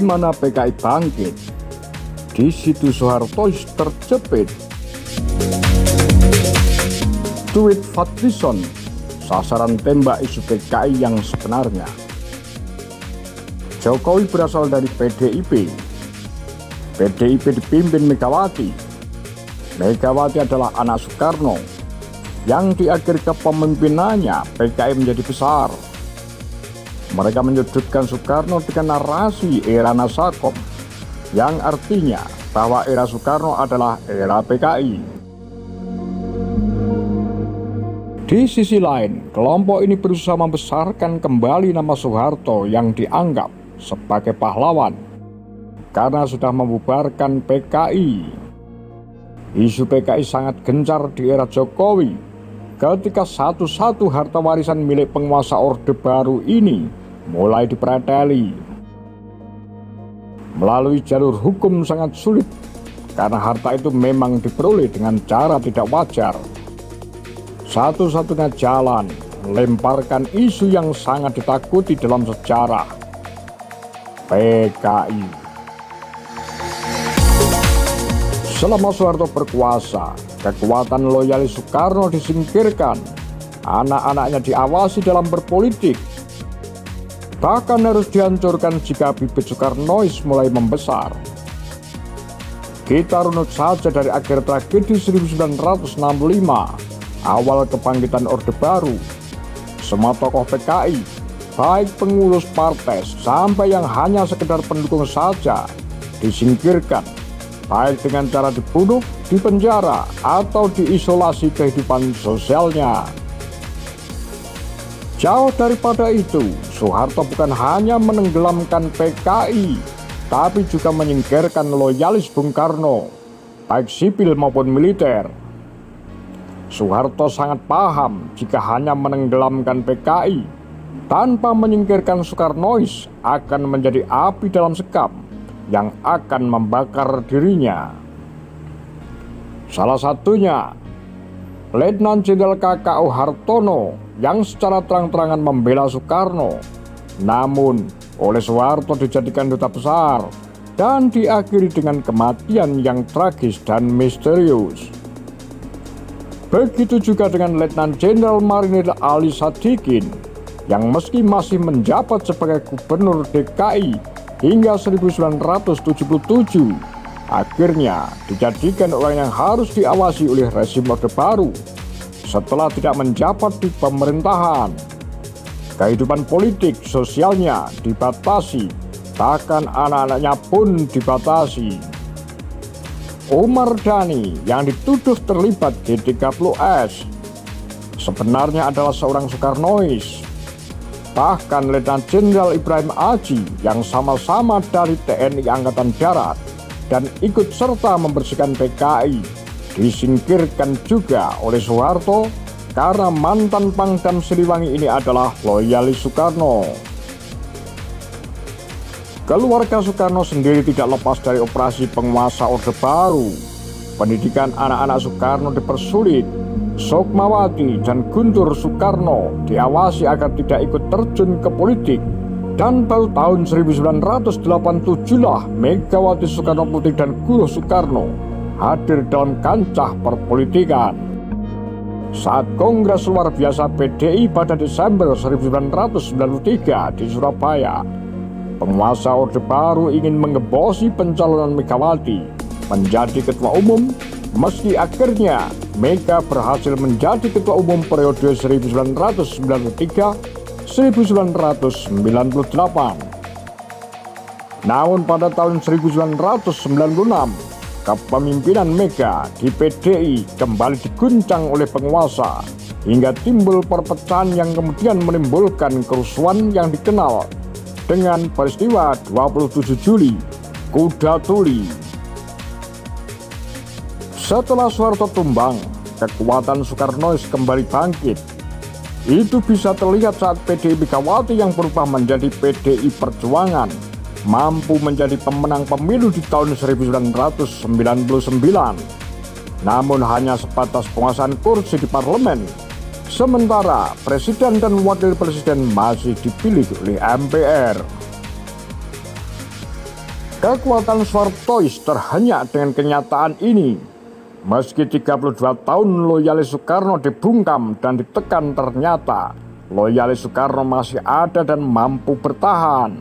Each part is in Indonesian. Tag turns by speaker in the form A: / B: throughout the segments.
A: mana PKI bangkit, di situ Soeharto terjepit. Tweet Fadlizon, sasaran tembak isu PKI yang sebenarnya. Jokowi berasal dari PDIP. PDIP dipimpin Megawati. Megawati adalah anak Soekarno. Yang di akhir kepemimpinannya PKI menjadi besar. Mereka menyudutkan Soekarno dengan narasi era Nasakom, yang artinya bahwa era Soekarno adalah era PKI. Di sisi lain, kelompok ini berusaha membesarkan kembali nama Soeharto yang dianggap sebagai pahlawan karena sudah membubarkan PKI. Isu PKI sangat gencar di era Jokowi ketika satu-satu harta warisan milik penguasa Orde Baru ini mulai dipreteli. Melalui jalur hukum sangat sulit karena harta itu memang diperoleh dengan cara tidak wajar. Satu-satunya jalan melemparkan isu yang sangat ditakuti dalam sejarah, PKI. Selama Soeharto berkuasa, kekuatan loyalis Soekarno disingkirkan, anak-anaknya diawasi dalam berpolitik. Bahkan harus dihancurkan jika bibit Soekarnois mulai membesar. Kita runut saja dari akhir tragedi 1965, awal kebangkitan Orde Baru. Semua tokoh PKI, baik pengurus partai sampai yang hanya sekedar pendukung saja, disingkirkan, baik dengan cara dibunuh, dipenjara, atau diisolasi kehidupan sosialnya. Jauh daripada itu, Soeharto bukan hanya menenggelamkan PKI, tapi juga menyingkirkan loyalis Bung Karno, baik sipil maupun militer. Soeharto sangat paham jika hanya menenggelamkan PKI tanpa menyingkirkan Soekarnois akan menjadi api dalam sekam yang akan membakar dirinya. Salah satunya Letnan Jenderal KKO Hartono yang secara terang-terangan membela Soekarno, namun oleh Soeharto dijadikan duta besar dan diakhiri dengan kematian yang tragis dan misterius. Begitu juga dengan Letnan Jenderal Marinir Ali Sadikin yang meski masih menjabat sebagai gubernur DKI hingga 1977, akhirnya dijadikan orang yang harus diawasi oleh rezim Orde Baru setelah tidak menjabat di pemerintahan. Kehidupan politik sosialnya dibatasi, bahkan anak-anaknya pun dibatasi. Umar Dhani yang dituduh terlibat G30S sebenarnya adalah seorang Soekarnois. Bahkan Letnan Jenderal Ibrahim Aji yang sama-sama dari TNI Angkatan Darat dan ikut serta membersihkan PKI disingkirkan juga oleh Soeharto karena mantan Pangdam Siliwangi ini adalah loyalis Soekarno. Keluarga Soekarno sendiri tidak lepas dari operasi penguasa Orde Baru. Pendidikan anak-anak Soekarno dipersulit. Sukmawati dan Guntur Soekarno diawasi agar tidak ikut terjun ke politik. Dan baru tahun 1987 lah Megawati Soekarno Putri dan Guruh Soekarno hadir dalam kancah perpolitikan. Saat Kongres Luar Biasa PDI pada Desember 1993 di Surabaya, penguasa Orde Baru ingin menggembosi pencalonan Megawati menjadi ketua umum, meski akhirnya Mega berhasil menjadi ketua umum periode 1993-1998. Namun pada tahun 1996, kepemimpinan Mega di PDI kembali diguncang oleh penguasa hingga timbul perpecahan yang kemudian menimbulkan kerusuhan yang dikenal dengan peristiwa 27 Juli, Kuda Tuli. Setelah Soeharto tumbang, kekuatan Soekarnois kembali bangkit. Itu bisa terlihat saat PDI Megawati yang berubah menjadi PDI Perjuangan mampu menjadi pemenang pemilu di tahun 1999. Namun hanya sebatas penguasaan kursi di parlemen, sementara presiden dan wakil presiden masih dipilih oleh MPR. Kekuatan Soehartois terhenyak dengan kenyataan ini. Meski 32 tahun loyalis Soekarno dibungkam dan ditekan, ternyata loyalis Soekarno masih ada dan mampu bertahan.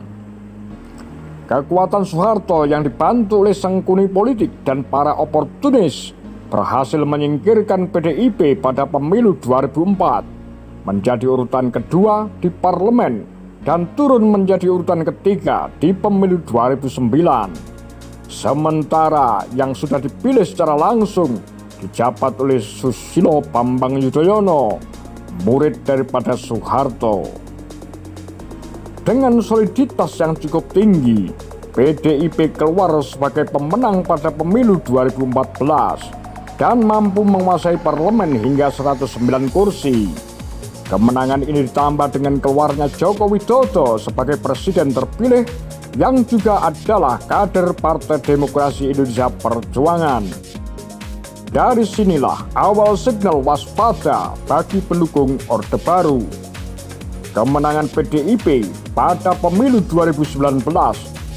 A: Kekuatan Soeharto yang dibantu oleh sengkuni politik dan para oportunis berhasil menyingkirkan PDIP pada pemilu 2004, menjadi urutan kedua di parlemen dan turun menjadi urutan ketiga di pemilu 2009. Sementara yang sudah dipilih secara langsung dijabat oleh Susilo Bambang Yudhoyono, murid daripada Soeharto. Dengan soliditas yang cukup tinggi, PDIP keluar sebagai pemenang pada pemilu 2014 dan mampu menguasai parlemen hingga 109 kursi. Kemenangan ini ditambah dengan keluarnya Joko Widodo sebagai presiden terpilih yang juga adalah kader Partai Demokrasi Indonesia Perjuangan. Dari sinilah awal sinyal waspada bagi pendukung Orde Baru. Kemenangan PDIP pada pemilu 2019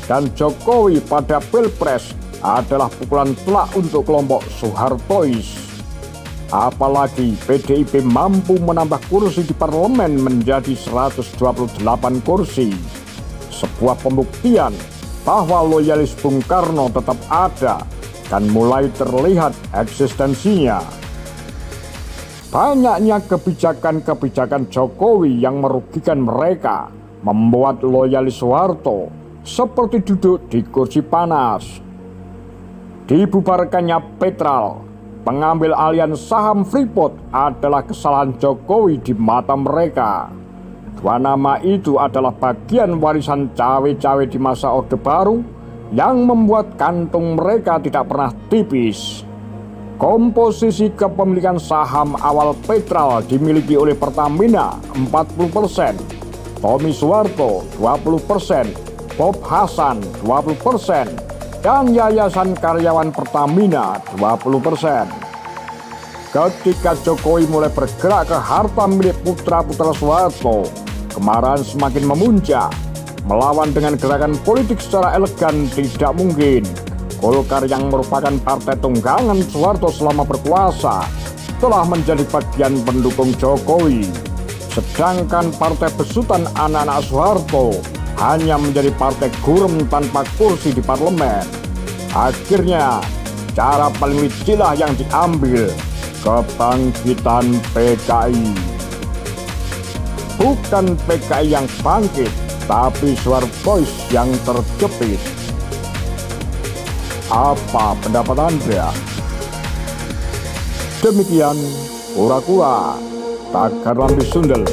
A: dan Jokowi pada Pilpres adalah pukulan telak untuk kelompok Soehartois. Apalagi PDIP mampu menambah kursi di parlemen menjadi 128 kursi. Sebuah pembuktian bahwa loyalis Bung Karno tetap ada dan mulai terlihat eksistensinya. Banyaknya kebijakan-kebijakan Jokowi yang merugikan mereka membuat loyalis Soeharto seperti duduk di kursi panas. Dibubarkannya Petral, pengambil alihan saham Freeport adalah kesalahan Jokowi di mata mereka. Dua nama itu adalah bagian warisan cawe-cawe di masa Orde Baru yang membuat kantung mereka tidak pernah tipis. Komposisi kepemilikan saham awal Petral dimiliki oleh Pertamina 40%, Tommy Soeharto 20%, Bob Hasan 20%, dan Yayasan Karyawan Pertamina 20%. Ketika Jokowi mulai bergerak ke harta milik putra-putra Soeharto, kemarahan semakin memuncak. Melawan dengan gerakan politik secara elegan tidak mungkin. Golkar yang merupakan partai tunggangan Soeharto selama berkuasa telah menjadi bagian pendukung Jokowi. Sedangkan partai besutan anak-anak Soeharto hanya menjadi partai gurem tanpa kursi di parlemen. Akhirnya cara paling liciklah yang diambil, kebangkitan PKI. Bukan PKI yang bangkit, tapi Soehartois yang terjepit. Apa pendapat Anda? Demikian Kura-Kura Tagar Lambi Sundel.